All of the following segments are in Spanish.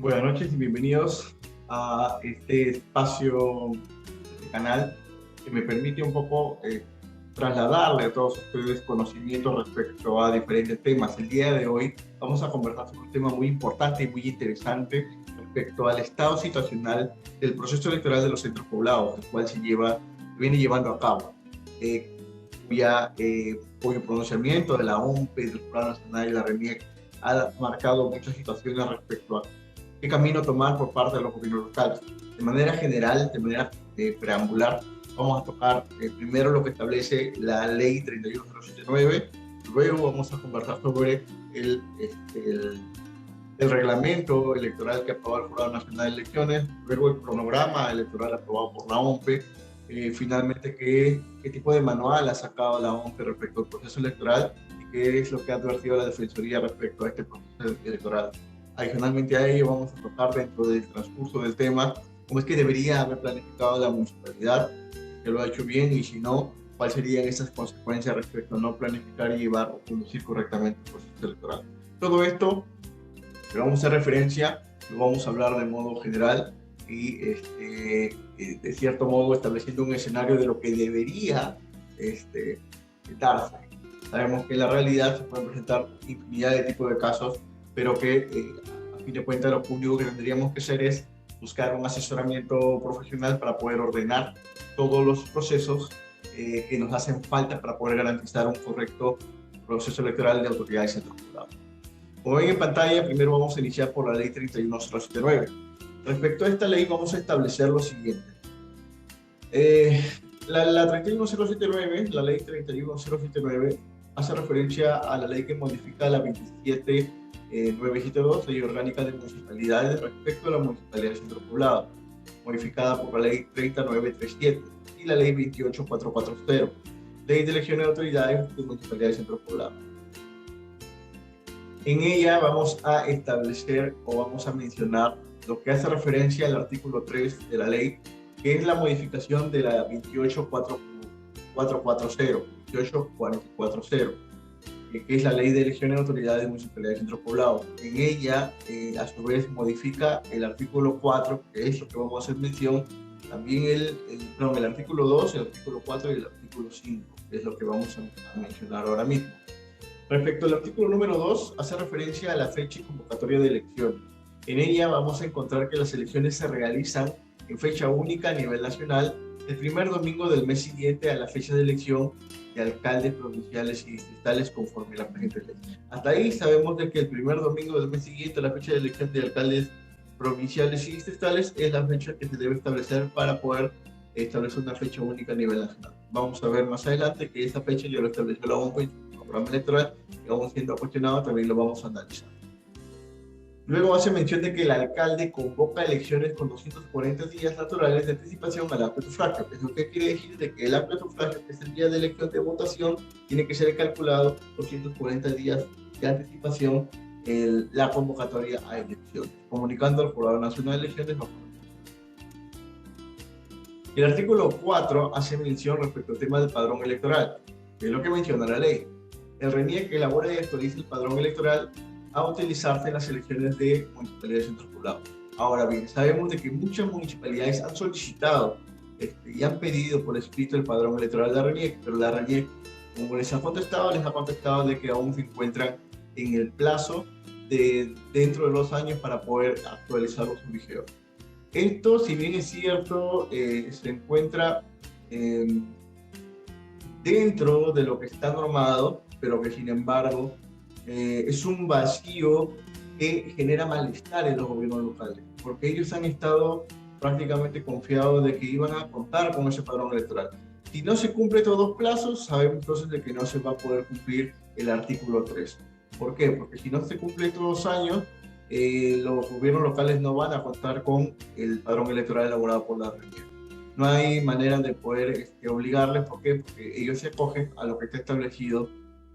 Buenas noches y bienvenidos a este espacio de canal que me permite un poco trasladarle a todos ustedes conocimientos respecto a diferentes temas. El día de hoy vamos a conversar sobre un tema muy importante y muy interesante respecto al estado situacional del proceso electoral de los centros poblados, el cual se viene llevando a cabo. Cuyo pronunciamiento de la OMPE, del Jurado Nacional y la RENIEC ha marcado muchas situaciones respecto a qué camino tomar por parte de los gobiernos locales. De manera general, de manera preambular, vamos a tocar primero lo que establece la Ley 31079, luego vamos a conversar sobre el reglamento electoral que aprobó el Jurado Nacional de Elecciones, luego el cronograma electoral aprobado por la OMPE, finalmente qué tipo de manual ha sacado la OMPE respecto al proceso electoral y qué es lo que ha advertido la Defensoría respecto a este proceso electoral. Adicionalmente a ello, vamos a tocar dentro del transcurso del tema cómo es que debería haber planificado la municipalidad, que lo ha hecho bien, y si no, cuáles serían esas consecuencias respecto a no planificar y llevar o conducir correctamente el proceso electoral. Todo esto le vamos a hacer referencia, lo vamos a hablar de modo general y de cierto modo estableciendo un escenario de lo que debería darse. Sabemos que en la realidad se pueden presentar infinidad de tipos de casos, pero que a fin de cuentas lo único que tendríamos que hacer es buscar un asesoramiento profesional para poder ordenar todos los procesos que nos hacen falta para poder garantizar un correcto proceso electoral de autoridades centralizadas. Como ven en pantalla, primero vamos a iniciar por la ley 31079. Respecto a esta ley vamos a establecer lo siguiente. La 31079, la ley 31079, hace referencia a la ley que modifica la 27972, Ley Orgánica de Municipalidades, respecto a la Municipalidad del Centro Poblado, modificada por la Ley 30937 y la Ley 28440, Ley de Elección de Autoridades de Municipalidades del Centro Poblado. En ella vamos a establecer o vamos a mencionar lo que hace referencia al artículo 3 de la ley, que es la modificación de la 28440, que es la ley de elección de autoridades municipales del centro poblado. En ella, a su vez, modifica el artículo 4, que es lo que vamos a hacer mención, también el artículo 2, el artículo 4 y el artículo 5, que es lo que vamos a mencionar ahora mismo. Respecto al artículo número 2, hace referencia a la fecha y convocatoria de elecciones. En ella vamos a encontrar que las elecciones se realizan en fecha única a nivel nacional, el primer domingo del mes siguiente a la fecha de elección de alcaldes provinciales y distritales conforme la presente ley. Hasta ahí sabemos de que el primer domingo del mes siguiente a la fecha de elección de alcaldes provinciales y distritales es la fecha que se debe establecer para poder establecer una fecha única a nivel nacional. Vamos a ver más adelante que esa fecha ya lo estableció la OMPE en su programa electoral y aún siendo cuestionado también lo vamos a analizar. Luego hace mención de que el alcalde convoca elecciones con 240 días naturales de anticipación al amplio sufragio. ¿Eso qué quiere decir? De que el amplio sufragio, que es el día de elección de votación, tiene que ser calculado 240 días de anticipación la convocatoria a elecciones, comunicando al Jurado Nacional de Elecciones. El artículo 4 hace mención respecto al tema del padrón electoral, que es lo que menciona la ley. El RENIEC elabora y actualiza el padrón electoral a utilizarse en las elecciones de municipalidades del centro poblado. Ahora bien, sabemos de que muchas municipalidades han solicitado y han pedido por escrito el padrón electoral de la RENIEC, pero la RENIEC, como les ha contestado de que aún se encuentran en el plazo de dentro de 2 años para poder actualizar los ficheros. Esto, si bien es cierto, se encuentra dentro de lo que está normado, pero que sin embargo es un vacío que genera malestar en los gobiernos locales, porque ellos han estado prácticamente confiados de que iban a contar con ese padrón electoral. Si no se cumple todos los plazos, sabemos entonces de que no se va a poder cumplir el artículo 3. ¿Por qué? Porque si no se cumple todos los años, los gobiernos locales no van a contar con el padrón electoral elaborado por la región. No hay manera de poder obligarles. ¿Por qué? Porque ellos se acogen a lo que está establecido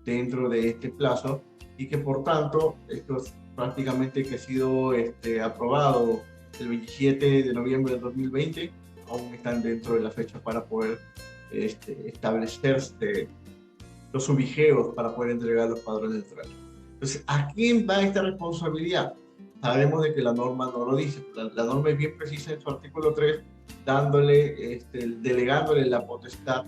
dentro de este plazo y que por tanto esto prácticamente que ha sido aprobado el 27 de noviembre de 2020, aún están dentro de la fecha para poder establecerse los subigeos para poder entregar los padrones electorales. Entonces, ¿a quién va esta responsabilidad? sabemos de que la norma no lo dice. La norma es bien precisa en su artículo 3, dándole, delegándole la potestad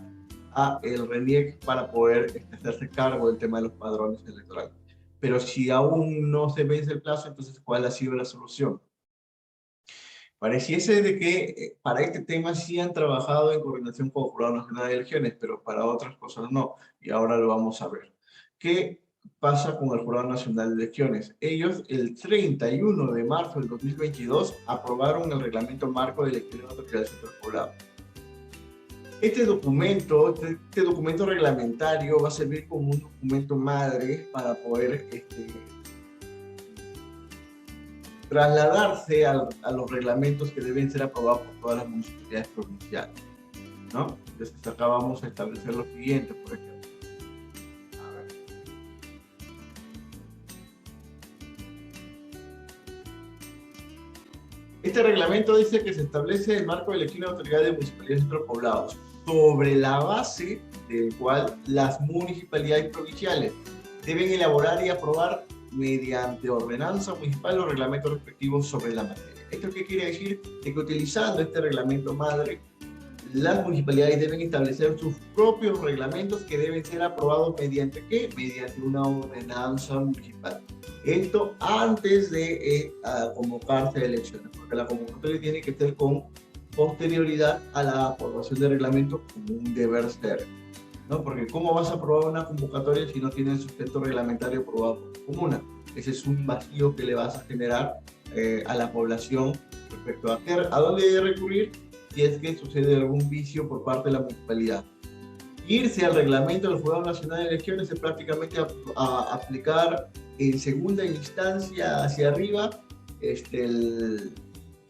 a el RENIEC para poder hacerse cargo del tema de los padrones electorales. Pero si aún no se vence el plazo, entonces, ¿cuál ha sido la solución? Pareciese de que para este tema sí han trabajado en coordinación con el Jurado Nacional de Elecciones, pero para otras cosas no, y ahora lo vamos a ver. ¿Qué pasa con el Jurado Nacional de Elecciones? Ellos, el 31 de marzo del 2022, aprobaron el Reglamento Marco de Elecciones de Autoridades del Sector Poblado. Este documento reglamentario va a servir como un documento madre para poder trasladarse a los reglamentos que deben ser aprobados por todas las municipalidades provinciales, ¿no? Entonces acá vamos a establecer lo siguiente, por ejemplo. A ver. Este reglamento dice que se establece el marco de elección de autoridades de municipalidades y centros poblados, sobre la base del cual las municipalidades provinciales deben elaborar y aprobar mediante ordenanza municipal los reglamentos respectivos sobre la materia. ¿Esto qué quiere decir? Que utilizando este reglamento madre, las municipalidades deben establecer sus propios reglamentos que deben ser aprobados mediante ¿qué? Mediante una ordenanza municipal. Esto antes de convocarse a elecciones, porque la convocatoria tiene que ser con posterioridad a la aprobación del reglamento como un deber ser, ¿no? Porque ¿cómo vas a aprobar una convocatoria si no tiene el sustento reglamentario aprobado por la comuna? Ese es un vacío que le vas a generar a la población respecto a dónde debe recurrir si es que sucede algún vicio por parte de la municipalidad. Irse al reglamento del Jurado Nacional de Elecciones es prácticamente aplicar en segunda instancia hacia arriba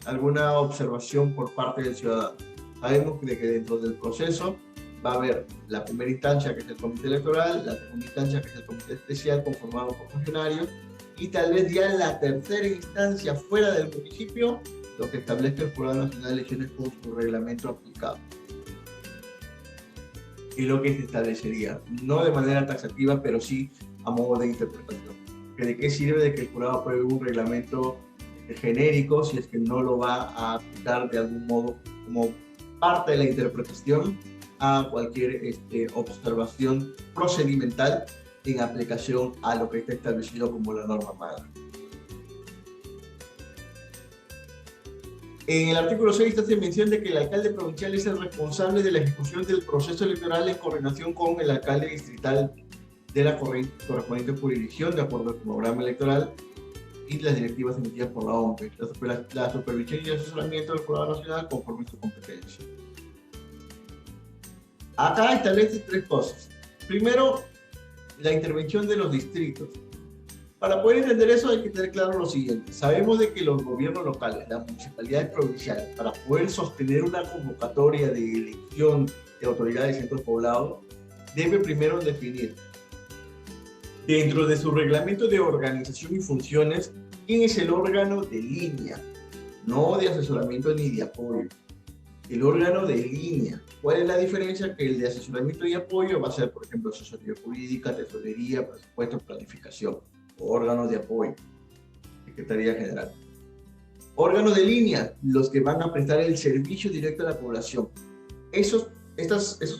alguna observación por parte del ciudadano. Sabemos que dentro del proceso va a haber la primera instancia, que es el comité electoral, la segunda instancia, que es el comité especial conformado por funcionarios, y tal vez ya en la tercera instancia fuera del municipio, lo que establezca el Jurado Nacional de Elecciones con su reglamento aplicado. Y lo que se establecería, no de manera taxativa, pero sí a modo de interpretación. ¿De qué sirve de que el jurado apruebe un reglamento genérico si es que no lo va a aplicar de algún modo como parte de la interpretación a cualquier observación procedimental en aplicación a lo que está establecido como la norma madre? En el artículo 6 hace mención de que el alcalde provincial es el responsable de la ejecución del proceso electoral en coordinación con el alcalde distrital de la correspondiente jurisdicción, de acuerdo al programa electoral y las directivas emitidas por la OMPE, la supervisión y asesoramiento del Jurado Nacional conforme a su competencia. Acá establece tres cosas. Primero, la intervención de los distritos. Para poder entender eso hay que tener claro lo siguiente. Sabemos de que los gobiernos locales, las municipalidades provinciales, para poder sostener una convocatoria de elección de autoridades de centros poblados, debe primero definir dentro de su reglamento de organización y funciones quién es el órgano de línea, no de asesoramiento ni de apoyo. El órgano de línea. ¿Cuál es la diferencia? Que el de asesoramiento y apoyo va a ser, por ejemplo, asesoría jurídica, tesorería, presupuesto, planificación. Órganos de apoyo, Secretaría General. Órganos de línea, los que van a prestar el servicio directo a la población. Esos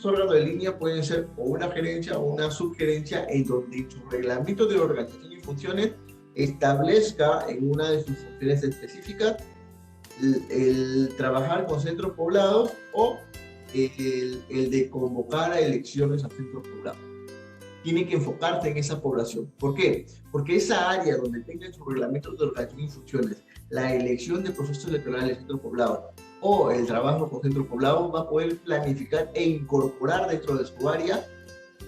órganos de línea pueden ser o una gerencia o una subgerencia en donde en su reglamento de organización y funciones establezca en una de sus funciones específicas el trabajar con centros poblados o el de convocar a elecciones a centros poblados. Tiene que enfocarse en esa población. ¿Por qué? Porque esa área donde tengan sus reglamentos de organización y funciones, la elección de procesos electorales en centros poblados o el trabajo con centros poblados, va a poder planificar e incorporar dentro de su área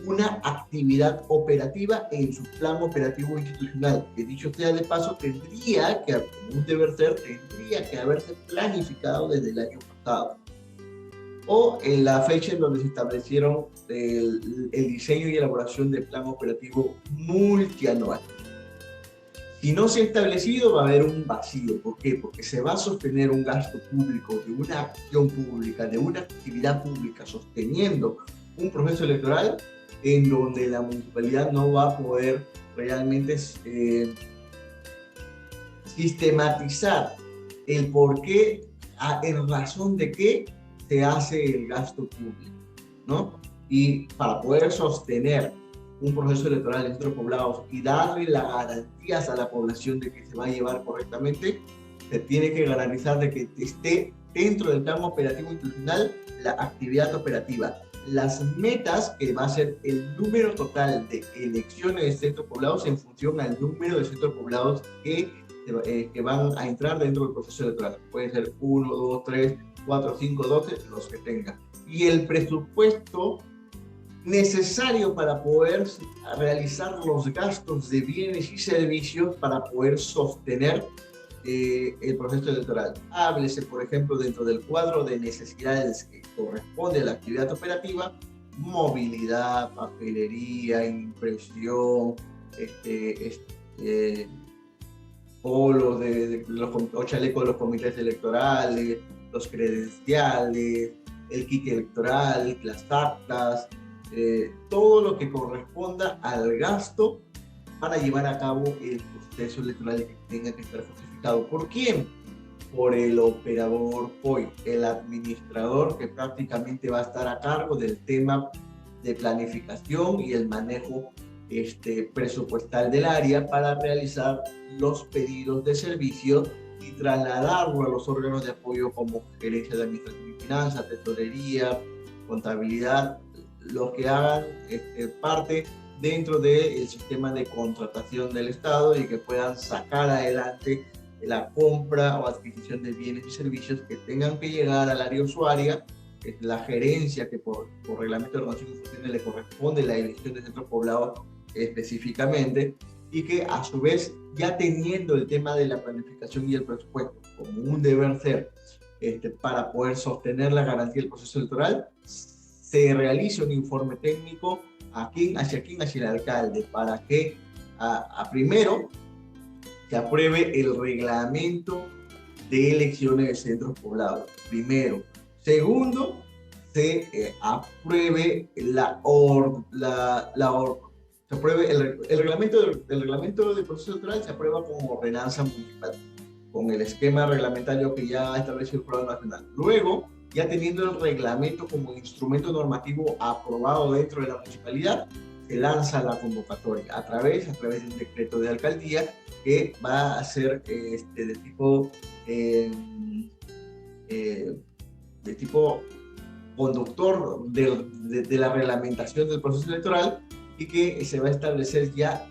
una actividad operativa en su plan operativo institucional, que dicho sea de paso, tendría que, como un deber ser, tendría que haberse planificado desde el año pasado, o en la fecha en donde se establecieron el diseño y elaboración del plan operativo multianual. Si no se ha establecido, va a haber un vacío. ¿Por qué? Porque se va a sostener un gasto público, de una acción pública, de una actividad pública, sosteniendo un proceso electoral en donde la municipalidad no va a poder realmente sistematizar el por qué, en razón de qué se hace el gasto público, ¿no? Y para poder sostener un proceso electoral en centros poblados y darle las garantías a la población de que se va a llevar correctamente, se tiene que garantizar de que esté dentro del plan operativo institucional la actividad operativa. Las metas, que va a ser el número total de elecciones de centros poblados en función al número de centros poblados que van a entrar dentro del proceso electoral. Puede ser 1, 2, 3, 4, 5, 12, los que tenga. Y el presupuesto necesario para poder realizar los gastos de bienes y servicios para poder sostener el proceso electoral. Háblese, por ejemplo, dentro del cuadro de necesidades que corresponde a la actividad operativa: movilidad, papelería, impresión, polos o chalecos de los comités electorales, los credenciales, el kit electoral, las actas, todo lo que corresponda al gasto para llevar a cabo el proceso electoral que tenga que estar justificado. ¿Por quién? Por el operador POI, el administrador que prácticamente va a estar a cargo del tema de planificación y el manejo presupuestal del área para realizar los pedidos de servicio y trasladarlo a los órganos de apoyo como gerencia de administración y finanzas, tesorería, contabilidad, los que hagan parte dentro del sistema de contratación del Estado y que puedan sacar adelante la compra o adquisición de bienes y servicios que tengan que llegar al área usuaria, que es la gerencia que por reglamento de organización y funciones le corresponde la elección de centros poblados específicamente, y que a su vez, ya teniendo el tema de la planificación y el presupuesto como un deber ser para poder sostener la garantía del proceso electoral, se realice un informe técnico hacia el alcalde, para que primero se apruebe el reglamento de elecciones de centros poblados. Primero. Segundo, se apruebe se apruebe el reglamento del proceso electoral, se aprueba como ordenanza municipal, con el esquema reglamentario que ya estableció el Jurado Nacional. Luego, ya teniendo el reglamento como instrumento normativo aprobado dentro de la municipalidad, se lanza la convocatoria a través de un decreto de alcaldía que va a ser de tipo conductor de la reglamentación del proceso electoral, y que se va a establecer ya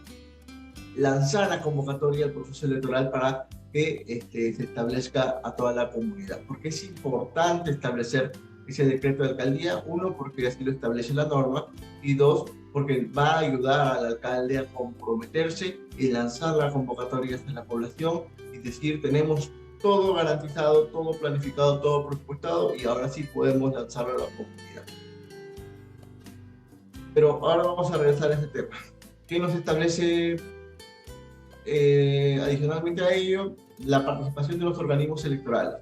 lanzar la convocatoria al proceso electoral para que se establezca a toda la comunidad. Porque es importante establecer ese decreto de alcaldía, uno, porque así lo establece la norma, y dos, porque va a ayudar al alcalde a comprometerse y lanzar la convocatoria hacia la población y decir: tenemos todo garantizado, todo planificado, todo presupuestado, y ahora sí podemos lanzarlo a la comunidad. Pero ahora vamos a regresar a este tema. ¿Qué nos establece adicionalmente a ello? La participación de los organismos electorales.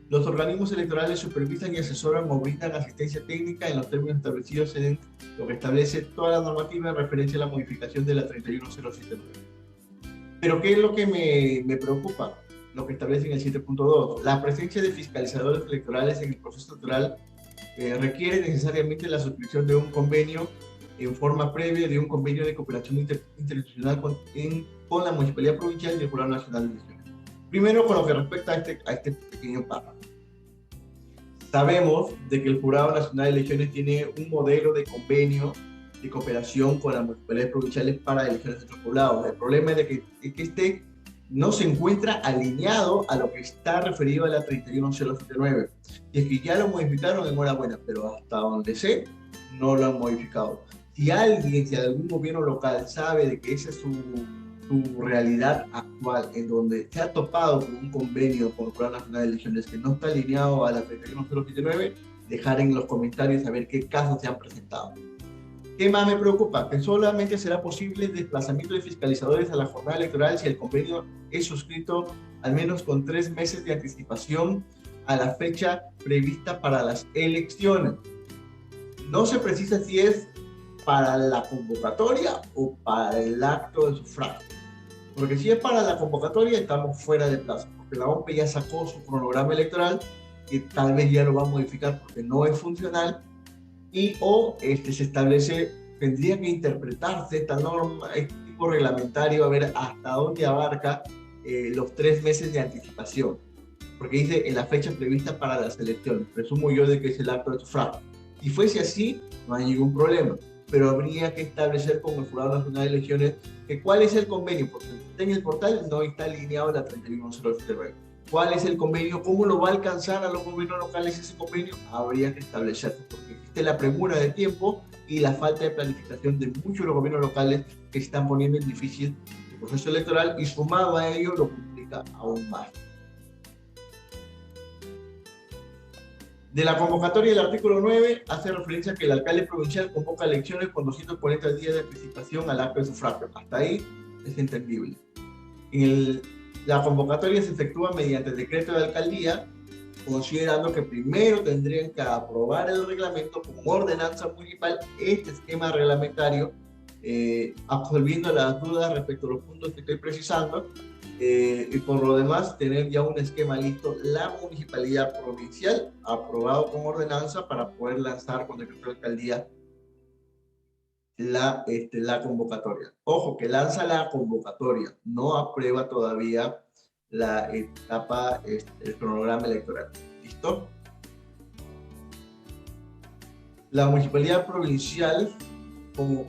Los organismos electorales supervisan y asesoran o brindan asistencia técnica en los términos establecidos en lo que establece toda la normativa en referencia a la modificación de la 31079. Pero ¿qué es lo que me preocupa? Lo que establece en el 7.2. La presencia de fiscalizadores electorales en el proceso electoral requiere necesariamente la suscripción de un convenio en forma previa de un convenio de cooperación interinstitucional con la Municipalidad Provincial y el Jurado Nacional de Elecciones. Primero, con lo que respecta a este pequeño párrafo. Sabemos de que el Jurado Nacional de Elecciones tiene un modelo de convenio de cooperación con las municipalidades provinciales para elecciones de centros poblados. El problema es de que este no se encuentra alineado a lo que está referido a la 31079. Y es que ya lo modificaron, enhorabuena, pero hasta donde sé, no lo han modificado. Si algún gobierno local sabe de que esa es su realidad actual, en donde se ha topado con un convenio con el Jurado Nacional de Elecciones que no está alineado a la 31079, dejar en los comentarios a ver qué casos se han presentado. ¿Qué más me preocupa? Que solamente será posible el desplazamiento de fiscalizadores a la jornada electoral si el convenio es suscrito al menos con 3 meses de anticipación a la fecha prevista para las elecciones. No se precisa si es para la convocatoria o para el acto de sufragio. Porque si es para la convocatoria, estamos fuera de plazo, porque la OMP ya sacó su cronograma electoral, que tal vez ya lo va a modificar porque no es funcional, y o se establece, tendría que interpretarse esta norma, este tipo reglamentario, a ver hasta dónde abarca los 3 meses de anticipación, porque dice en la fecha prevista para las elecciones, presumo yo de que es el acto de sufragio. Si fuese así, no hay ningún problema, pero habría que establecer con el Jurado Nacional de Elecciones que cuál es el convenio, porque en el portal no está alineado la 31079. ¿Cuál es el convenio? ¿Cómo lo va a alcanzar a los gobiernos locales ese convenio? Habría que establecerlo, porque existe la premura de tiempo y la falta de planificación de muchos de los gobiernos locales que están poniendo en difícil el proceso electoral, y sumado a ello lo complica aún más. De la convocatoria del artículo 9 hace referencia a que el alcalde provincial convoca elecciones con 240 días de anticipación al acto de sufragio. Hasta ahí es entendible. La convocatoria se efectúa mediante decreto de alcaldía, considerando que primero tendrían que aprobar el reglamento como ordenanza municipal, este esquema reglamentario, absolviendo las dudas respecto a los puntos que estoy precisando, y por lo demás tener ya un esquema listo, la municipalidad provincial aprobado con ordenanza para poder lanzar con decreto de alcaldía la convocatoria. Ojo, que lanza la convocatoria, no aprueba todavía la etapa, el cronograma electoral. ¿Listo? La municipalidad provincial, como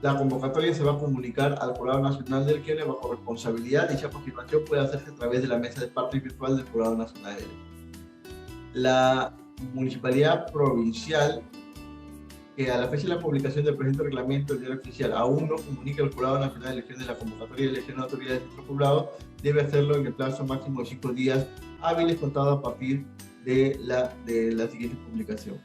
la convocatoria se va a comunicar al Jurado Nacional de Elecciones bajo responsabilidad. Dicha confirmación puede hacerse a través de la mesa de parte virtual del Jurado Nacional de Elecciones. La municipalidad provincial, que a la fecha de la publicación del presente reglamento del diario oficial aún no comunica al Jurado Nacional de Elecciones la convocatoria de elecciones de autoridades del centro poblado, debe hacerlo en el plazo máximo de 5 días hábiles contados a partir de la siguiente publicación.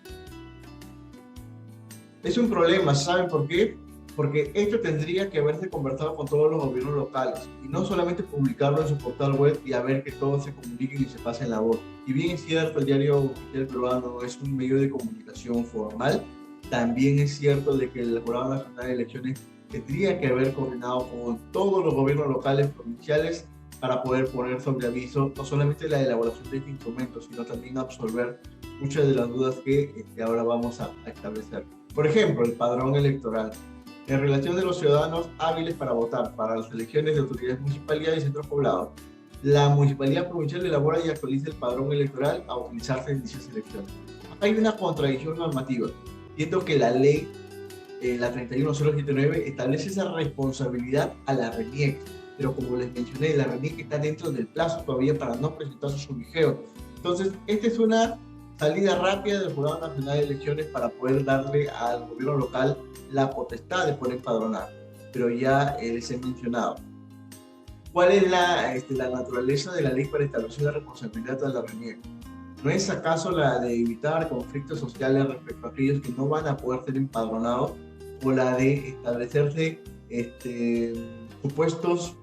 Es un problema, ¿saben por qué? Porque esto tendría que haberse conversado con todos los gobiernos locales y no solamente publicarlo en su portal web y a ver que todos se comuniquen y se pasen la voz. Y bien es cierto, el diario oficial peruano es un medio de comunicación formal, también es cierto de que el Jurado Nacional de Elecciones tendría que haber coordinado con todos los gobiernos locales, provinciales, para poder poner sobre aviso no solamente la elaboración de este instrumento, sino también absolver muchas de las dudas que ahora vamos a establecer. Por ejemplo, el padrón electoral. En relación de los ciudadanos hábiles para votar para las elecciones de autoridades municipalidades y centros poblados, la municipalidad provincial elabora y actualiza el padrón electoral a utilizarse en dichas elecciones. Acá hay una contradicción normativa. Siento que la ley, la 31079, establece esa responsabilidad a la RENIEC, pero como les mencioné, la RENIEC está dentro del plazo todavía para no presentar su subigeo. Entonces, esta es una salida rápida del Jurado Nacional de Elecciones para poder darle al gobierno local la potestad de poder empadronar, pero ya les he mencionado. ¿Cuál es la naturaleza de la ley para establecer la responsabilidad de la RENIEC? ¿No es acaso la de evitar conflictos sociales respecto a aquellos que no van a poder ser empadronados, o la de establecerse supuestos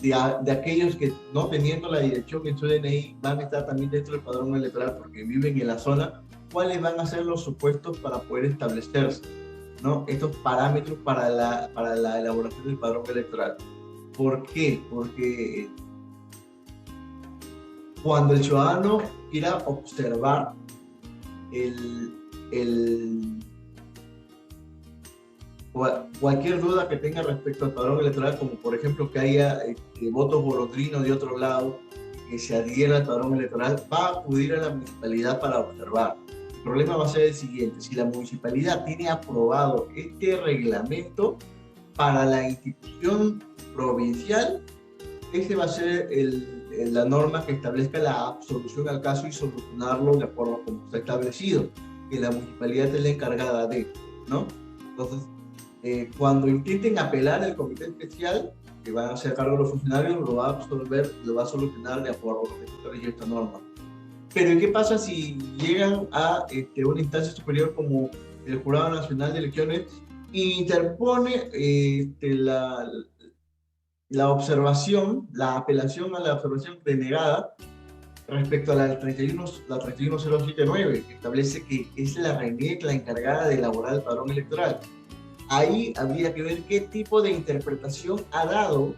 de aquellos que, no teniendo la dirección en su DNI, van a estar también dentro del padrón electoral porque viven en la zona? ¿Cuáles van a ser los supuestos para poder establecerse, ¿no?, estos parámetros para la elaboración del padrón electoral? ¿Por qué? Porque cuando el ciudadano quiera observar cualquier duda que tenga respecto al padrón electoral, como por ejemplo que haya votos bolondrinos de otro lado, que se adhiera al padrón electoral, va a acudir a la municipalidad para observar. El problema va a ser el siguiente: si la municipalidad tiene aprobado este reglamento para la institución provincial, ese va a ser la norma que establezca la absolución al caso y solucionarlo de acuerdo a como está establecido, que la municipalidad es la encargada de, ¿no? Entonces, cuando intenten apelar al comité especial, que van a hacer cargo de los funcionarios, lo va a absolver, lo va a solucionar de acuerdo a lo que establece esta norma. Pero ¿qué pasa si llegan a una instancia superior como el Jurado Nacional de Elecciones e interpone la observación, la apelación a la observación denegada respecto a la 31079, que establece que es la RENIEC la encargada de elaborar el padrón electoral? Ahí habría que ver qué tipo de interpretación ha dado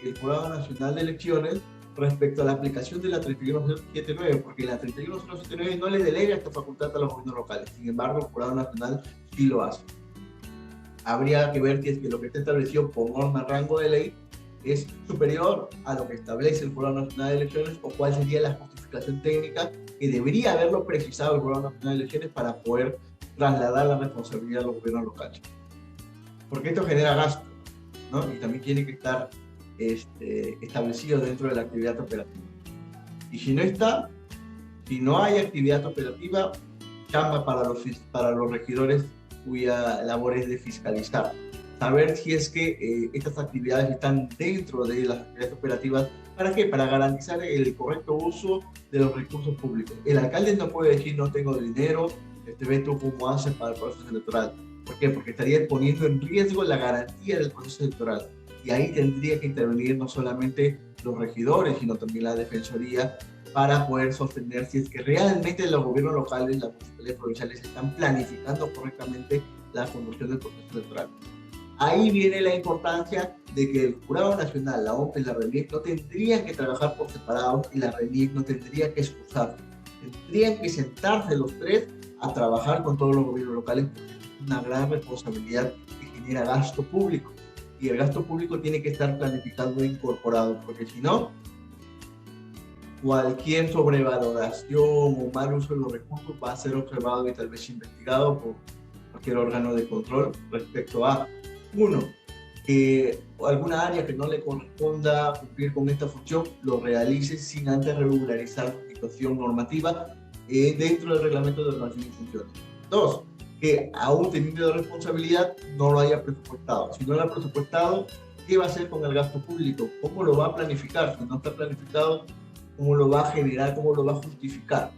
el Jurado Nacional de Elecciones respecto a la aplicación de la 31079, porque la 31079 no le delega esta facultad a los gobiernos locales. Sin embargo, el Jurado Nacional sí lo hace. Habría que ver si es que lo que está establecido por norma rango de ley es superior a lo que establece el Jurado Nacional de Elecciones, o cuál sería la justificación técnica que debería haberlo precisado el Jurado Nacional de Elecciones para poder trasladar la responsabilidad a los gobiernos locales. Porque esto genera gasto, ¿no? Y también tiene que estar establecido dentro de la actividad operativa. Y si no está, si no hay actividad operativa, chamba para los regidores cuya labor es de fiscalizar. Saber si es que estas actividades están dentro de las actividades operativas. ¿Para qué? Para garantizar el correcto uso de los recursos públicos. El alcalde no puede decir no tengo dinero, ve tú cómo haces para el proceso electoral. ¿Por qué? Porque estaría poniendo en riesgo la garantía del proceso electoral. Y ahí tendría que intervenir no solamente los regidores, sino también la defensoría, para poder sostener si es que realmente los gobiernos locales, las municipalidades provinciales están planificando correctamente la conducción del proceso electoral. Ahí viene la importancia de que el Jurado Nacional, la OMP y la RENIEC no tendrían que trabajar por separado, y la RENIEC no tendría que excusar. Tendrían que sentarse los tres a trabajar con todos los gobiernos locales, porque es una gran responsabilidad que genera gasto público. Y el gasto público tiene que estar planificado e incorporado, porque si no, cualquier sobrevaloración o mal uso de los recursos va a ser observado y tal vez investigado por cualquier órgano de control respecto a, uno, que alguna área que no le corresponda cumplir con esta función lo realice sin antes regularizar su situación normativa dentro del reglamento de ordenación y funciones. Dos, que aún teniendo responsabilidad no lo haya presupuestado. Si no lo ha presupuestado, ¿qué va a hacer con el gasto público? ¿Cómo lo va a planificar? Si no está planificado, ¿cómo lo va a generar? ¿Cómo lo va a justificar?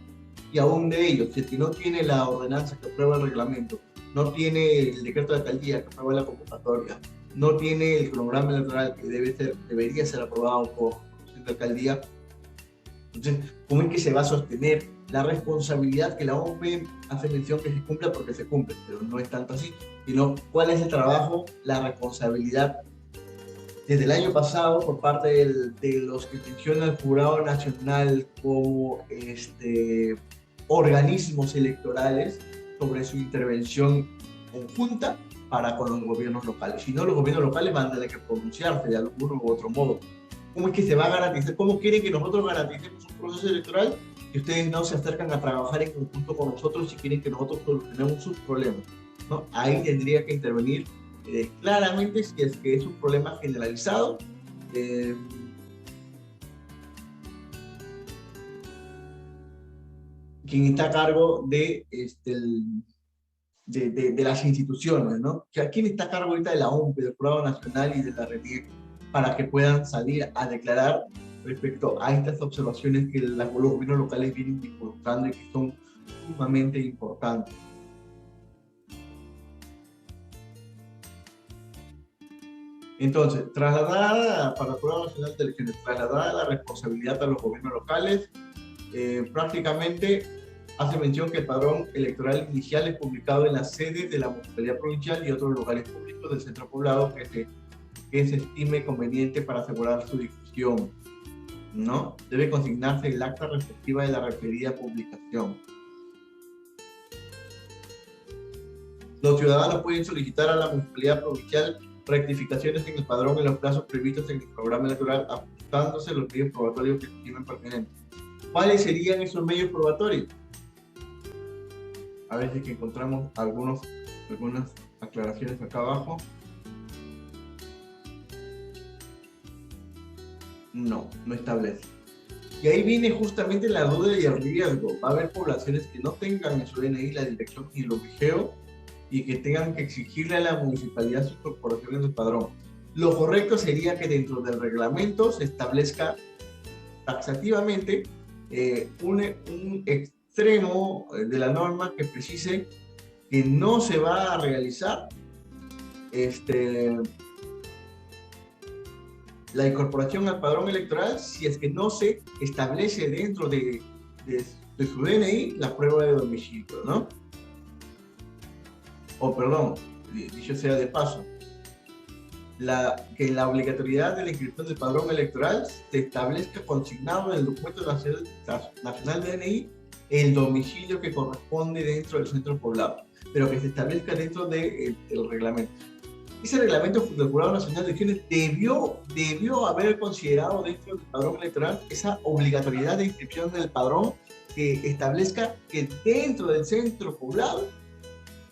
Y aún de ello, si es que no tiene la ordenanza que aprueba el reglamento, no tiene el decreto de alcaldía que aprueba la convocatoria, no tiene el cronograma electoral que debería ser aprobado por la alcaldía, entonces, ¿cómo es que se va a sostener la responsabilidad que la OMP hace mención que se cumpla porque se cumple? Pero no es tanto así, sino cuál es el trabajo, la responsabilidad desde el año pasado por parte de los que menciona el Jurado Nacional como organismos electorales sobre su intervención conjunta para con los gobiernos locales. Si no, los gobiernos locales van a tener que pronunciarse de algún u otro modo. ¿Cómo es que se va a garantizar? ¿Cómo quieren que nosotros garanticemos un proceso electoral y ustedes no se acercan a trabajar en conjunto con nosotros y quieren que nosotros solucionemos sus problemas? ¿No? Ahí tendría que intervenir claramente si es que es un problema generalizado. Quien está a cargo de, de las instituciones, ¿no? ¿Quién está a cargo ahorita de la OMP, del Jurado Nacional y de la RENIEC, para que puedan salir a declarar respecto a estas observaciones que los gobiernos locales vienen involucrando y que son sumamente importantes? Entonces, trasladada para el Jurado Nacional de Elecciones, trasladada la responsabilidad a los gobiernos locales, prácticamente hace mención que el padrón electoral inicial es publicado en las sedes de la Municipalidad Provincial y otros lugares públicos del centro poblado que se estime conveniente para asegurar su difusión, ¿no? Debe consignarse el acta respectiva de la referida publicación. Los ciudadanos pueden solicitar a la Municipalidad Provincial rectificaciones en el padrón en los plazos previstos en el programa electoral, ajustándose los medios probatorios que estimen pertinentes. ¿Cuáles serían esos medios probatorios? A ver si encontramos algunas aclaraciones acá abajo. No establece. Y ahí viene justamente la duda y el riesgo. Va a haber poblaciones que no tengan en su DNI la dirección ni el obligeo y que tengan que exigirle a la municipalidad su incorporación en el padrón. Lo correcto sería que dentro del reglamento se establezca taxativamente un extremo de la norma que precise que no se va a realizar la incorporación al padrón electoral si es que no se establece dentro de su DNI la prueba de domicilio, ¿no? dicho sea de paso, que la obligatoriedad de la inscripción del padrón electoral se establezca consignado en el documento nacional de DNI el domicilio que corresponde dentro del centro poblado, pero que se establezca dentro del reglamento. Ese reglamento del Jurado Nacional de Elecciones debió haber considerado dentro del padrón electoral esa obligatoriedad de inscripción del padrón que establezca que dentro del centro poblado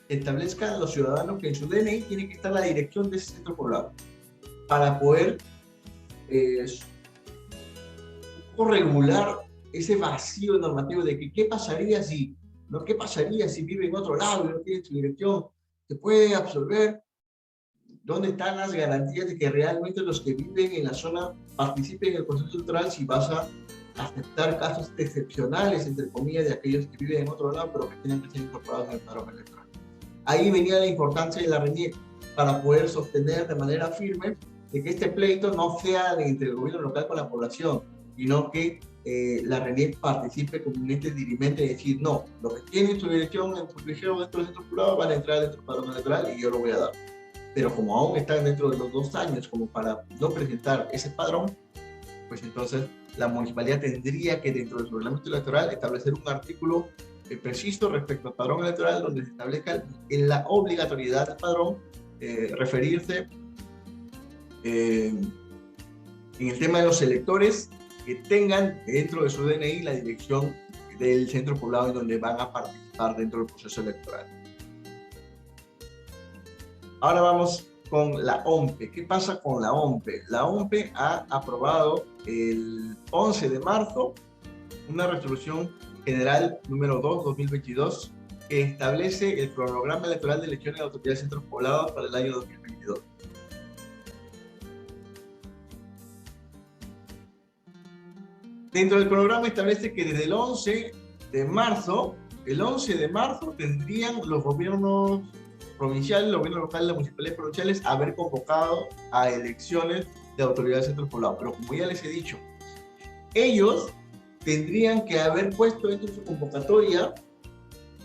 establezcan a los ciudadanos que en su DNI tiene que estar la dirección de ese centro poblado para poder regular ese vacío normativo de que qué pasaría si, ¿no? ¿Qué pasaría si vive en otro lado y no tiene su dirección? ¿Se puede absolver? ¿Dónde están las garantías de que realmente los que viven en la zona participen en el proceso electoral si vas a aceptar casos excepcionales, entre comillas, de aquellos que viven en otro lado pero que tienen que ser incorporados en el padrón electoral? Ahí venía la importancia de la RENIEC para poder sostener de manera firme de que este pleito no sea entre el gobierno local con la población, sino que la RENIEC participe como un ente dirimente y decir, no, los que tienen su dirección en su región dentro del centro poblado van a entrar dentro del padrón electoral y yo lo voy a dar. Pero como aún están dentro de los 2 años como para no presentar ese padrón, pues entonces la municipalidad tendría que dentro de su reglamento electoral establecer un artículo preciso respecto al padrón electoral donde se establezca en la obligatoriedad del padrón referirse en el tema de los electores que tengan dentro de su DNI la dirección del centro poblado en donde van a participar dentro del proceso electoral. Ahora vamos con la OMPE. ¿Qué pasa con la OMPE? La OMPE ha aprobado el 11 de marzo una resolución general número 2/2022 que establece el cronograma electoral de elecciones de autoridades de centros poblados para el año 2022. Dentro del cronograma establece que desde el 11 de marzo tendrían los gobiernos provinciales, los gobiernos locales, las municipalidades provinciales haber convocado a elecciones de autoridades de centros poblados. Pero como ya les he dicho, ellos tendrían que haber puesto dentro de su convocatoria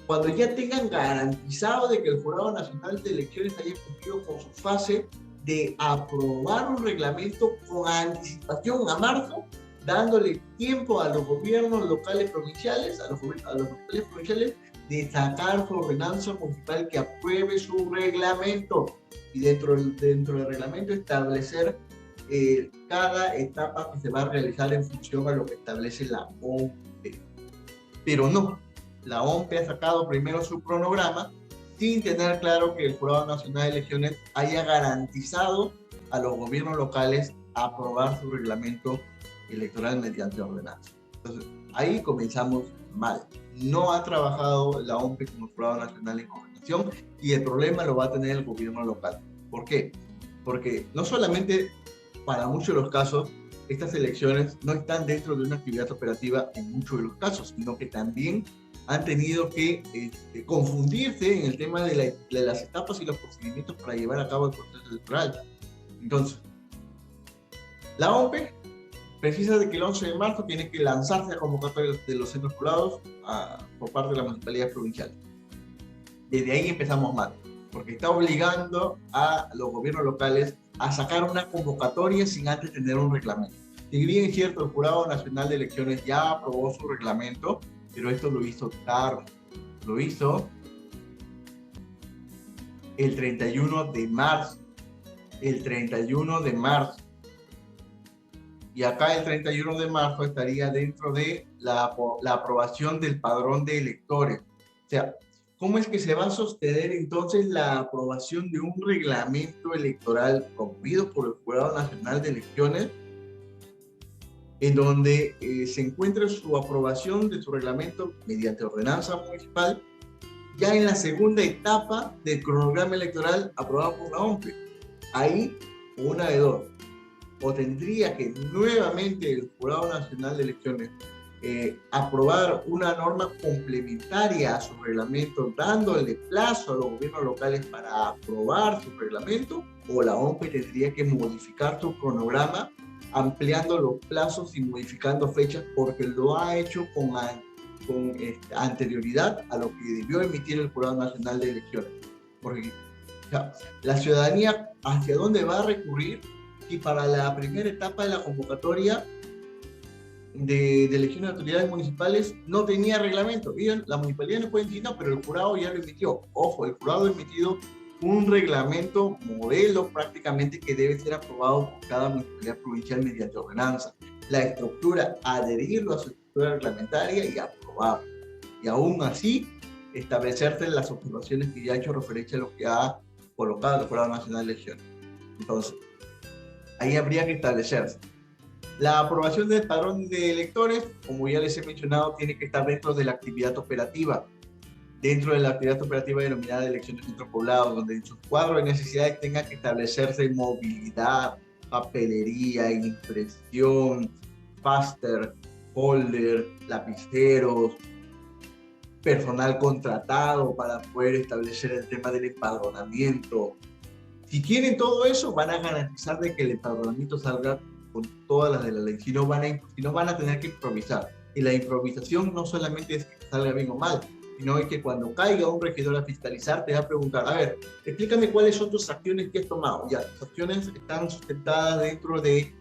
cuando ya tengan garantizado de que el Jurado Nacional de Elecciones haya cumplido con su fase de aprobar un reglamento con anticipación a marzo, dándole tiempo a los gobiernos locales provinciales, a los municipales provinciales, de sacar su ordenanza municipal que apruebe su reglamento y dentro del reglamento establecer cada etapa que se va a realizar en función a lo que establece la OMPE. Pero no, la OMPE ha sacado primero su cronograma sin tener claro que el Jurado Nacional de Elecciones haya garantizado a los gobiernos locales aprobar su reglamento electoral mediante ordenanza. Entonces, ahí comenzamos mal. No ha trabajado la OMPE como Jurado Nacional en coordinación y el problema lo va a tener el gobierno local. ¿Por qué? Porque no solamente para muchos de los casos estas elecciones no están dentro de una actividad operativa en muchos de los casos, sino que también han tenido que confundirse en el tema de las etapas y los procedimientos para llevar a cabo el proceso electoral. Entonces, la OMPE precisa de que el 11 de marzo tiene que lanzarse a convocatoria de los centros poblados por parte de las municipalidades provinciales. Desde ahí empezamos mal, porque está obligando a los gobiernos locales a sacar una convocatoria sin antes tener un reglamento. Si bien es cierto, el Jurado Nacional de Elecciones ya aprobó su reglamento, pero esto lo hizo tarde. Lo hizo el 31 de marzo. El 31 de marzo. Y acá el 31 de marzo estaría dentro de la aprobación del padrón de electores. O sea, ¿cómo es que se va a sostener entonces la aprobación de un reglamento electoral promovido por el Jurado Nacional de Elecciones, en donde se encuentra su aprobación de su reglamento mediante ordenanza municipal, ya en la segunda etapa del cronograma electoral aprobado por la OMPE? Ahí, una de dos. O tendría que nuevamente el Jurado Nacional de Elecciones aprobar una norma complementaria a su reglamento, dándole plazo a los gobiernos locales para aprobar su reglamento, o la OMPE tendría que modificar su cronograma, ampliando los plazos y modificando fechas, porque lo ha hecho con anterioridad a lo que debió emitir el Jurado Nacional de Elecciones. Porque sea, la ciudadanía, ¿hacia dónde va a recurrir? Y para la primera etapa de la convocatoria de elecciones de autoridades municipales no tenía reglamento. Y la municipalidad no puede decir, no, pero el jurado ya lo emitió. Ojo, el jurado ha emitido un reglamento modelo prácticamente que debe ser aprobado por cada municipalidad provincial mediante ordenanza. La estructura, adherirlo a su estructura reglamentaria y aprobarlo. Y aún así, establecerse las observaciones que ya ha hecho referencia a lo que ha colocado el Jurado Nacional de Elecciones. Entonces, ahí habría que establecerse. La aprobación del padrón de electores, como ya les he mencionado, tiene que estar dentro de la actividad operativa. Dentro de la actividad operativa denominada de elecciones de centro poblado, donde en su cuadro de necesidades tenga que establecerse movilidad, papelería, impresión, faster, folder, lapiceros, personal contratado para poder establecer el tema del empadronamiento. Si quieren todo eso, van a garantizar de que el empadronamiento salga con todas las de la ley, si no van a tener que improvisar. Y la improvisación no solamente es que salga bien o mal, sino es que cuando caiga un regidor a fiscalizar, te va a preguntar, a ver, explícame cuáles son tus acciones que has tomado. Ya, tus acciones están sustentadas dentro del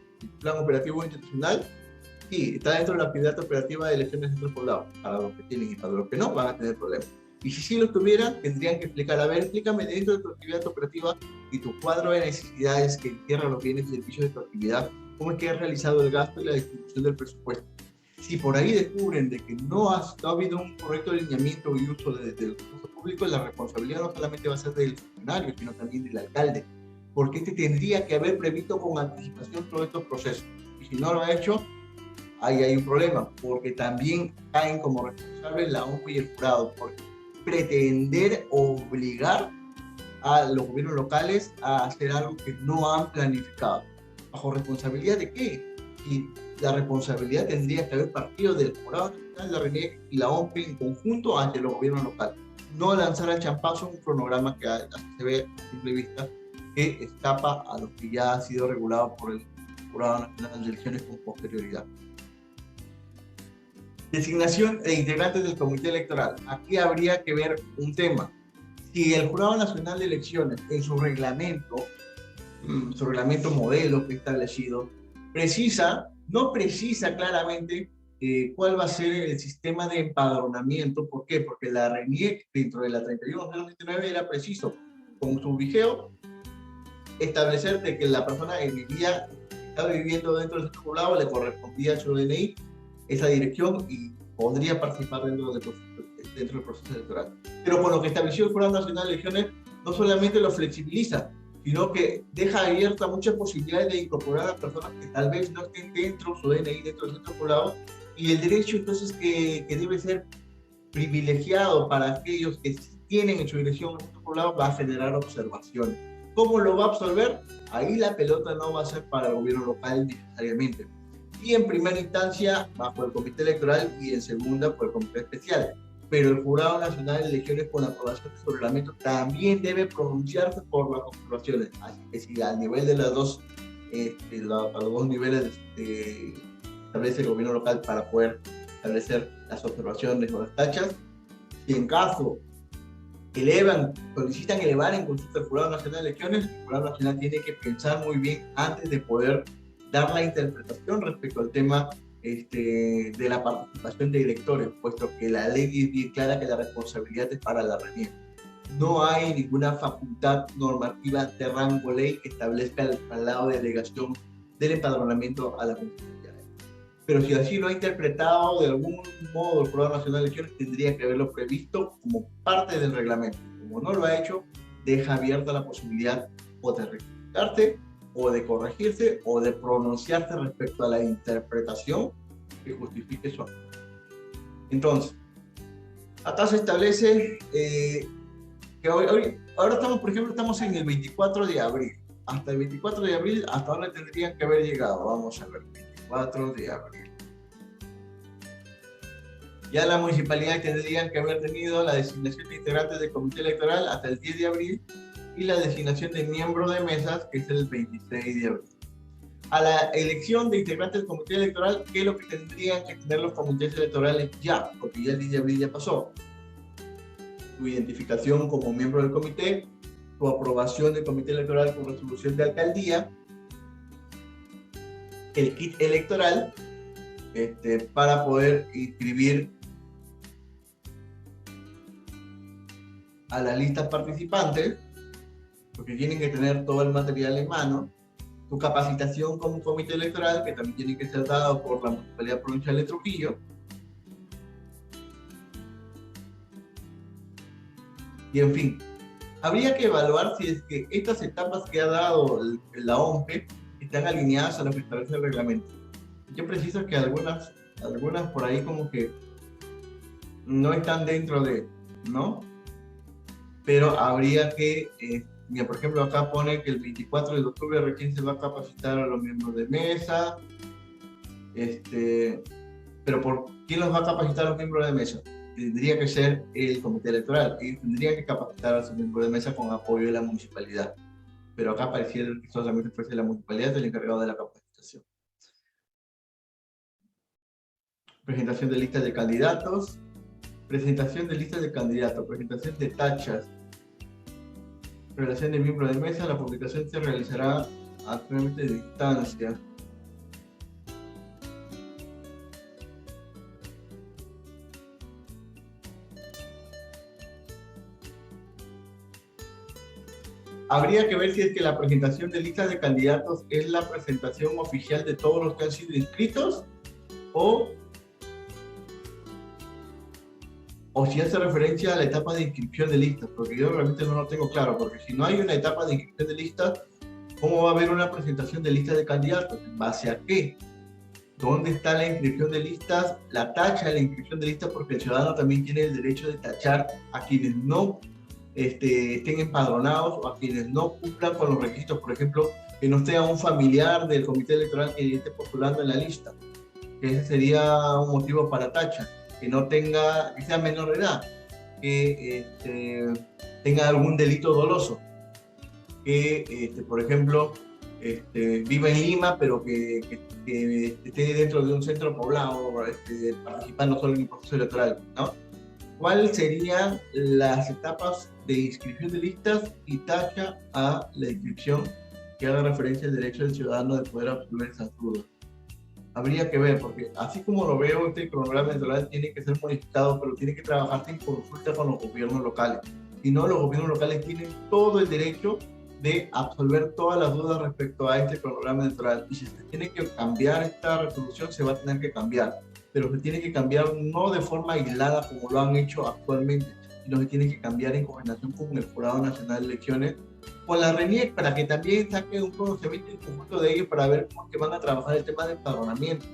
plan operativo institucional y está dentro de la actividad operativa de elecciones de centro poblado. Para los que tienen y para los que no, van a tener problemas. Y si sí lo tuvieran, tendrían que explicar, a ver, explícame dentro de tu actividad operativa y tu cuadro de necesidades que encierra los bienes y servicios de tu actividad, cómo es que has realizado el gasto y la distribución del presupuesto. Si por ahí descubren de que no ha habido un correcto alineamiento y uso del recurso público, la responsabilidad no solamente va a ser del funcionario, sino también del alcalde, porque este tendría que haber previsto con anticipación todos estos procesos. Y si no lo ha hecho, ahí hay un problema, porque también caen como responsables la ONPE y el jurado, por pretender obligar a los gobiernos locales a hacer algo que no han planificado. ¿Bajo responsabilidad de qué? Y la responsabilidad tendría que haber partido del Jurado Nacional, la RENIEC y la ONPE en conjunto ante los gobiernos locales. No lanzar al champazo un cronograma que se ve a simple vista que escapa a lo que ya ha sido regulado por el Jurado Nacional de Elecciones con posterioridad. Designación de integrantes del Comité Electoral. Aquí habría que ver un tema. Si el Jurado Nacional de Elecciones, en su reglamento modelo que ha establecido, no precisa claramente cuál va a ser el sistema de empadronamiento. ¿Por qué? Porque la RENIEC, dentro de la 31.099, era preciso, con su vigeo, establecer de que la persona que estaba viviendo dentro del centro poblado le correspondía a su DNI esa dirección y podría participar dentro del proceso electoral. Pero con lo que estableció el Jurado Nacional de Elecciones, no solamente lo flexibiliza, sino que deja abierta muchas posibilidades de incorporar a personas que tal vez no estén dentro, su DNI dentro del centro poblado, y el derecho entonces que debe ser privilegiado para aquellos que tienen en su dirección el centro poblado va a generar observaciones. ¿Cómo lo va a absorber? Ahí la pelota no va a ser para el gobierno local necesariamente. Y en primera instancia bajo el Comité Electoral y en segunda por el Comité Especial. Pero el Jurado Nacional de Elecciones, con la aprobación de su reglamento, también debe pronunciarse por las observaciones. Así que si al nivel de los dos niveles establece el gobierno local para poder establecer las observaciones o las tachas, si en caso solicitan elevar en consulta al Jurado Nacional de Elecciones, el Jurado Nacional tiene que pensar muy bien antes de poder dar la interpretación respecto al tema de la participación de electores, puesto que la ley es bien clara que la responsabilidad es para la RENIEC. No hay ninguna facultad normativa de rango ley que establezca el traslado de delegación del empadronamiento a la municipalidad. Pero si así lo ha interpretado de algún modo el Jurado Nacional de Elecciones, tendría que haberlo previsto como parte del reglamento. Como no lo ha hecho, deja abierta la posibilidad o de rectificarse, o de corregirse, o de pronunciarse respecto a la interpretación que justifique eso. Entonces, acá se establece que ahora estamos, por ejemplo, estamos en el 24 de abril. Hasta el 24 de abril, ¿hasta dónde tendrían que haber llegado? Vamos a ver, 24 de abril. Ya la municipalidad tendrían que haber tenido la designación de integrantes del comité electoral hasta el 10 de abril y la designación de miembro de mesas, que es el 26 de abril. A la elección de integrantes del comité electoral, ¿qué es lo que tendrían que tener los comités electorales ya? Porque ya el 10 de abril ya pasó. Tu identificación como miembro del comité, tu aprobación del comité electoral con resolución de alcaldía, el kit electoral, para poder inscribir a las listas participantes, porque tienen que tener todo el material en mano, tu capacitación como comité electoral, que también tiene que ser dado por la Municipalidad Provincial de Trujillo, y en fin, habría que evaluar si es que estas etapas que ha dado la OMPE están alineadas a lo que establece el reglamento. Yo preciso que algunas por ahí como que no están dentro de, ¿no? Pero habría que, mira, por ejemplo, acá pone que el 24 de octubre recién se va a capacitar a los miembros de mesa, pero ¿por quién los va a capacitar a los miembros de mesa? Tendría que ser el comité electoral, y tendría que capacitar a sus miembros de mesa con apoyo de la municipalidad. Pero acá pareciera que solamente fuese la municipalidad el encargado de la capacitación. Presentación de listas de candidatos, presentación de listas de candidatos, presentación de tachas, revelación de miembros de mesa. La publicación se realizará a trámite de distancia. Habría que ver si es que la presentación de listas de candidatos es la presentación oficial de todos los que han sido inscritos, o si hace referencia a la etapa de inscripción de listas, porque yo realmente no lo tengo claro, porque si no hay una etapa de inscripción de listas, ¿cómo va a haber una presentación de listas de candidatos? ¿En base a qué? ¿Dónde está la inscripción de listas? La tacha de la inscripción de listas, porque el ciudadano también tiene el derecho de tachar a quienes no estén empadronados o a quienes no cumplan con los requisitos. Por ejemplo, que no sea un familiar del comité electoral que esté postulando en la lista. Ese sería un motivo para tacha. Que no tenga, que sea menor de edad, que tenga algún delito doloso, que por ejemplo viva en Lima pero que esté dentro de un centro poblado participando solo en el proceso electoral, ¿no? ¿Cuáles serían las etapas de inscripción de listas y tacha a la inscripción que haga referencia al derecho del ciudadano de poder absolver esas dudas? Habría que ver, porque así como lo veo, este cronograma electoral tiene que ser modificado, pero tiene que trabajarse en consulta con los gobiernos locales. Si no, los gobiernos locales tienen todo el derecho de absolver todas las dudas respecto a este cronograma electoral. Y si se tiene que cambiar esta resolución, se va a tener que cambiar. Pero se tiene que cambiar no de forma aislada como lo han hecho actualmente, sino se tiene que cambiar en coordinación con el Jurado Nacional de Elecciones, con la RENIEC, para que también saque un conocimiento en conjunto de ellos para ver cómo es que van a trabajar el tema del empadronamiento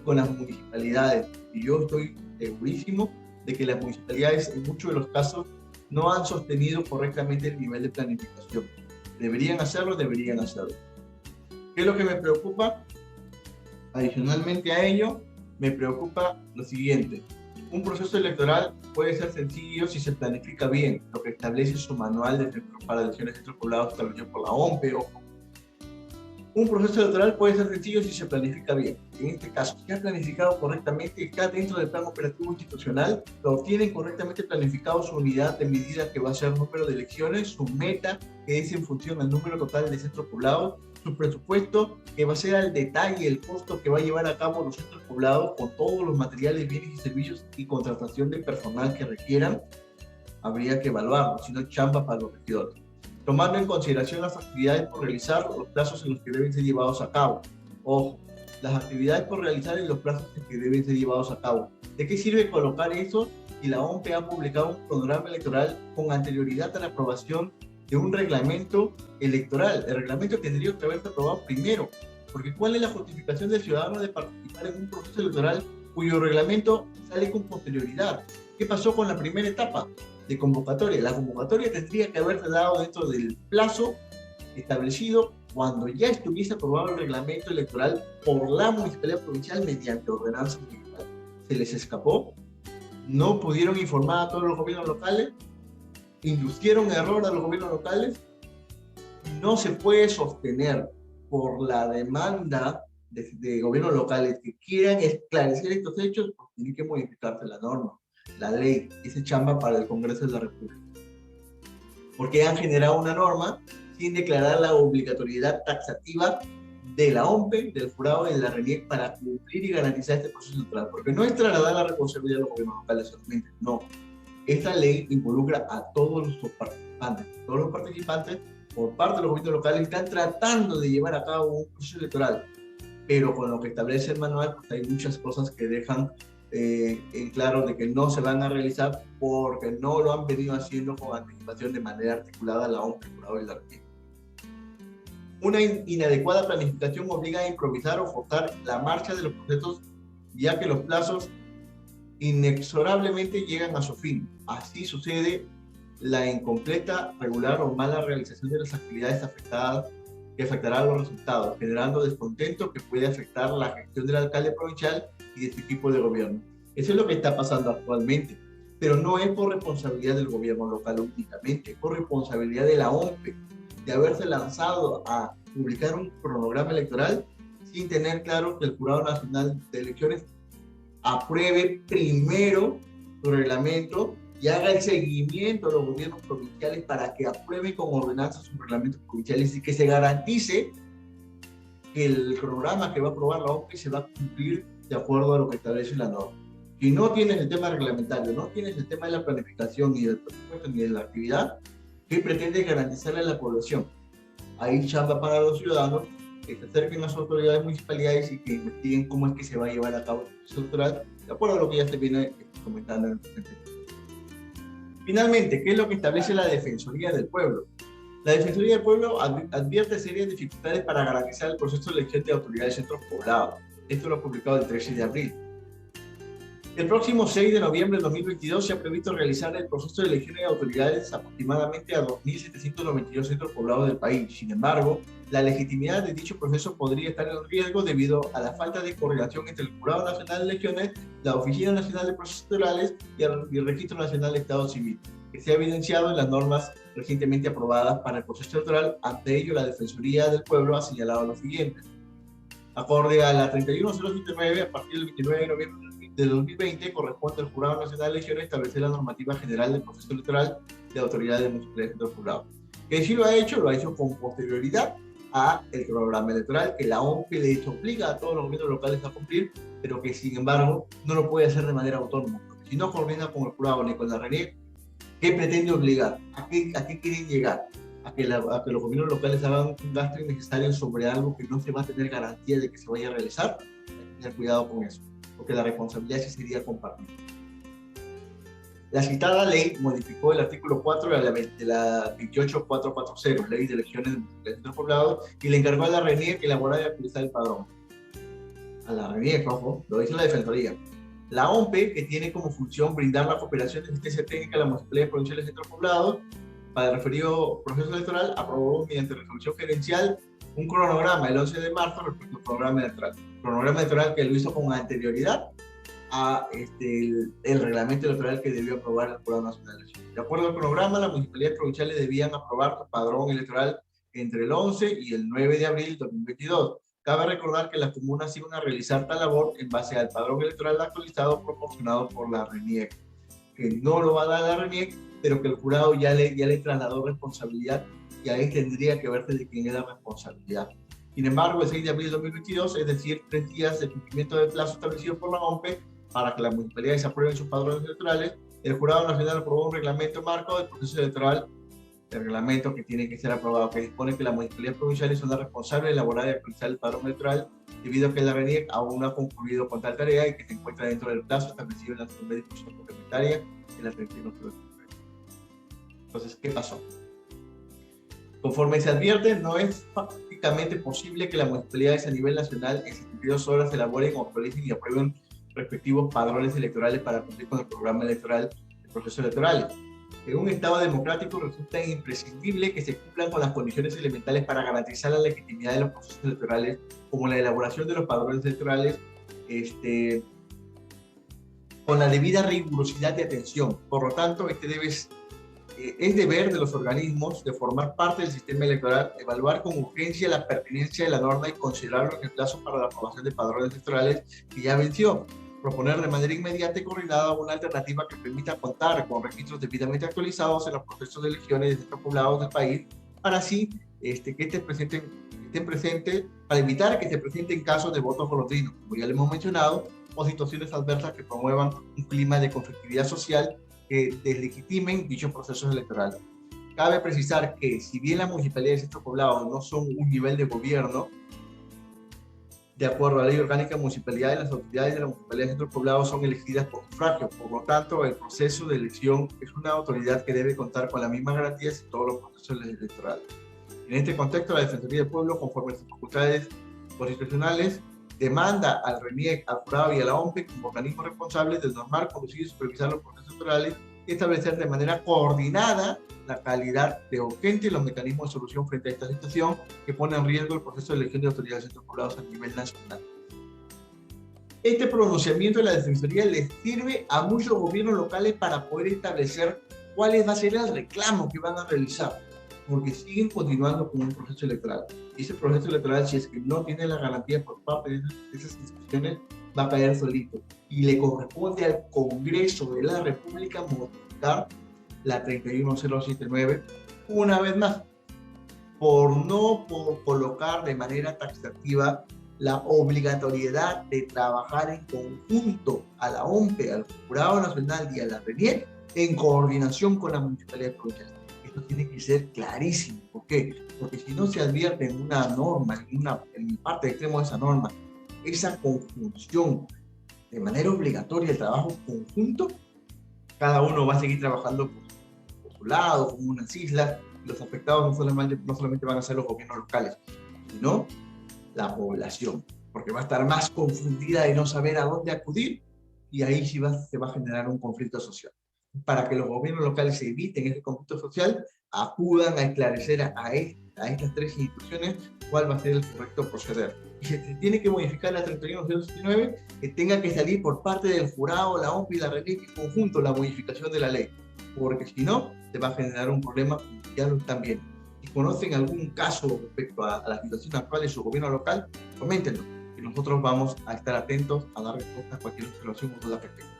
con las municipalidades. Y yo estoy segurísimo de que las municipalidades en muchos de los casos no han sostenido correctamente el nivel de planificación. ¿Deberían hacerlo? Deberían hacerlo. ¿Qué es lo que me preocupa? Adicionalmente a ello, me preocupa lo siguiente. Un proceso electoral puede ser sencillo si se planifica bien, lo que establece su manual de centros para elecciones de centros poblados establecido por la OMPE. Un proceso electoral puede ser sencillo si se planifica bien. En este caso, si ha planificado correctamente, está dentro del plan operativo institucional, lo tienen correctamente planificado su unidad de medida que va a ser el número de elecciones, su meta, que es en función al número total de centros poblados, su presupuesto, que va a ser al detalle el costo que va a llevar a cabo los centros poblados con todos los materiales, bienes y servicios y contratación de personal que requieran. Habría que evaluarlo, si no chamba para los regidores. Tomando en consideración las actividades por realizar, los plazos en los que deben ser llevados a cabo. Ojo, las actividades por realizar y los plazos en que deben ser llevados a cabo. ¿De qué sirve colocar eso si la OMPE ha publicado un programa electoral con anterioridad a la aprobación de un reglamento electoral? El reglamento tendría que haberse aprobado primero, porque ¿cuál es la justificación del ciudadano de participar en un proceso electoral cuyo reglamento sale con posterioridad? ¿Qué pasó con la primera etapa de convocatoria? La convocatoria tendría que haberse dado dentro del plazo establecido cuando ya estuviese aprobado el reglamento electoral por la municipalidad provincial mediante ordenanza municipal. Se les escapó, no pudieron informar a todos los gobiernos locales, inducieron error a los gobiernos locales. No se puede sostener por la demanda de gobiernos locales que quieran esclarecer estos hechos, pues tiene que modificarse la norma, la ley, ese chamba para el Congreso de la República. porque han generado una norma sin declarar la obligatoriedad taxativa de la OMPE, del jurado y de la RENIEC para cumplir y garantizar este proceso electoral, porque no es trasladar la responsabilidad de los gobiernos locales solamente, no. Esta ley involucra a todos los participantes. Todos los participantes, por parte de los gobiernos locales, están tratando de llevar a cabo un proceso electoral, pero con lo que establece el manual, pues hay muchas cosas que dejan en claro de que no se van a realizar porque no lo han venido haciendo con anticipación de manera articulada la OMPE, el jurado y la RENIEC. Una inadecuada planificación obliga a improvisar o forzar la marcha de los procesos, ya que los plazos inexorablemente llegan a su fin. Así sucede la incompleta, regular o mala realización de las actividades afectadas, que afectará a los resultados, generando descontento que puede afectar la gestión del alcalde provincial y de su equipo de gobierno. Eso es lo que está pasando actualmente, pero no es por responsabilidad del gobierno local únicamente, es por responsabilidad de la OMPE, de haberse lanzado a publicar un cronograma electoral sin tener claro que el Jurado Nacional de Elecciones apruebe primero su reglamento y haga el seguimiento a los gobiernos provinciales para que aprueben con ordenanzas sus reglamentos provinciales y que se garantice que el cronograma que va a aprobar la OMPE se va a cumplir de acuerdo a lo que establece la norma. Si no tienes el tema reglamentario, no tienes el tema de la planificación, ni del presupuesto, ni de la actividad, ¿qué pretendes garantizarle a la población? Hay chamba para los ciudadanos que se acerquen a las autoridades municipalidades y que investiguen cómo es que se va a llevar a cabo el proceso electoral, de acuerdo a lo que ya se viene comentando en el presente. Finalmente, ¿qué es lo que establece la Defensoría del Pueblo? La Defensoría del Pueblo advierte serias dificultades para garantizar el proceso de elección de autoridades de centros poblados. Esto lo ha publicado el 13 de abril. El próximo 6 de noviembre de 2022 se ha previsto realizar el proceso de elección de autoridades aproximadamente a 2.792 centros poblados del país. Sin embargo, la legitimidad de dicho proceso podría estar en riesgo debido a la falta de coordinación entre el Jurado Nacional de Elecciones, la Oficina Nacional de Procesos Electorales y el Registro Nacional de Estado Civil, que se ha evidenciado en las normas recientemente aprobadas para el proceso electoral. Ante ello, la Defensoría del Pueblo ha señalado lo siguiente. Acorde a la 31079, a partir del 29 de noviembre de 2020, corresponde al Jurado Nacional de Elecciones establecer la normativa general del proceso electoral de autoridades municipales del jurado. Que sí lo ha hecho con posterioridad a el programa electoral que la OMPE les obliga a todos los gobiernos locales a cumplir, pero que sin embargo no lo puede hacer de manera autónoma. Porque si no coordina con el jurado ni con la RENIEC, ¿qué pretende obligar? ¿A qué quieren llegar? A que los gobiernos locales hagan un gasto innecesario sobre algo que no se va a tener garantía de que se vaya a realizar. Hay que tener cuidado con eso, porque la responsabilidad sí sería compartida. La citada ley modificó el artículo 4 de la 28440, Ley de Elecciones de Centros Poblados, y le encargó a la RENIEC elaborar y actualizar el padrón. A la RENIEC, ojo, lo dice la Defensoría. La OMPE, que tiene como función brindar la cooperación de asistencia técnica a las municipalidades provinciales de centros poblados para el referido proceso electoral, aprobó mediante resolución gerencial un cronograma el 11 de marzo respecto al programa electoral. Cronograma electoral que lo hizo con anterioridad a el reglamento electoral que debió aprobar el Jurado Nacional de Elecciones. De acuerdo al programa, las municipalidades provinciales debían aprobar su padrón electoral entre el 11 y el 9 de abril de 2022. Cabe recordar que las comunas iban a realizar tal labor en base al padrón electoral actualizado proporcionado por la RENIEC, que no lo va a dar la RENIEC, pero que el jurado ya le trasladó responsabilidad y ahí tendría que verse de quién es la responsabilidad. Sin embargo, el 6 de abril de 2022, es decir, 3 días de cumplimiento del plazo establecido por la OMPE para que las municipalidades aprueben sus padrones electorales, el Jurado Nacional aprobó un reglamento marco del proceso electoral, el reglamento que tiene que ser aprobado, que dispone que las municipalidades provinciales son las responsables de elaborar y actualizar el padrón electoral, debido a que la RENIEC aún no ha concluido con tal tarea y que se encuentra dentro del plazo establecido en la segunda disposición complementaria en la 31 de febrero. Entonces, ¿qué pasó? Conforme se advierte, no es prácticamente posible que las municipalidades a nivel nacional en 72 horas elaboren, actualicen y aprueben respectivos padrones electorales para cumplir con el programa electoral de procesos electorales. En un Estado democrático resulta imprescindible que se cumplan con las condiciones elementales para garantizar la legitimidad de los procesos electorales, como la elaboración de los padrones electorales, con la debida rigurosidad de atención. Por lo tanto, es deber de los organismos de formar parte del sistema electoral, evaluar con urgencia la pertinencia de la norma y considerarlo en el plazo para la aprobación de padrones electorales que ya venció. proponer de manera inmediata y coordinada una alternativa que permita contar con registros debidamente actualizados en los procesos de elecciones de centros poblados del país, para así que estén presentes, para evitar que se presenten casos de votos golondrinos, como ya le hemos mencionado, o situaciones adversas que promuevan un clima de conflictividad social que deslegitimen dichos procesos electorales. Cabe precisar que, si bien las municipalidades de centros poblados no son un nivel de gobierno, de acuerdo a la Ley Orgánica de Municipalidades, las autoridades de la Municipalidad de Centros Poblados son elegidas por sufragio. Por lo tanto, el proceso de elección es una autoridad que debe contar con las mismas garantías en todos los procesos electorales. En este contexto, la Defensoría del Pueblo, conforme a sus facultades constitucionales, demanda al RENIEC, al jurado y a la OMPE como organismos responsables de normar, conducir y supervisar los procesos electorales y establecer de manera coordinada la calidad de urgente y los mecanismos de solución frente a esta situación que pone en riesgo el proceso de elección de autoridades de centros poblados a nivel nacional. Este pronunciamiento de la Defensoría les sirve a muchos gobiernos locales para poder establecer cuál va a ser el reclamo que van a realizar, porque siguen continuando con un proceso electoral. Y ese proceso electoral, si es que no tiene la garantía por parte de esas instituciones, va a caer solito. Y le corresponde al Congreso de la República modificar la 31079 una vez más, por colocar de manera taxativa la obligatoriedad de trabajar en conjunto a la OMPE, al Jurado Nacional y a la RENIEC en coordinación con la Municipalidad Provincial. Esto tiene que ser clarísimo. ¿Por qué? Porque si no se advierte en una norma, en parte de extremo de esa norma, esa conjunción de manera obligatoria, el trabajo conjunto, cada uno va a seguir trabajando por su lado, como unas islas. Los afectados no solamente van a ser los gobiernos locales, sino la población, porque va a estar más confundida de no saber a dónde acudir, y ahí sí se va a generar un conflicto social. Para que los gobiernos locales eviten ese conflicto social, acudan a esclarecer a estas tres instituciones cuál va a ser el correcto proceder. Y si se tiene que modificar la 31079, que tenga que salir por parte del jurado, la OMPE y la RENIEC en conjunto la modificación de la ley, porque si no, se va a generar un problema, ya lo están viendo. Si conocen algún caso respecto a la situación actual de su gobierno local, coméntenlo, y nosotros vamos a estar atentos a dar respuesta a cualquier observación o duda que tengan.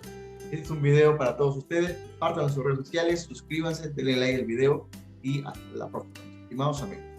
Este es un video para todos ustedes. Compartan en sus redes sociales, suscríbanse, denle like al video y hasta la próxima. Estimados amigos.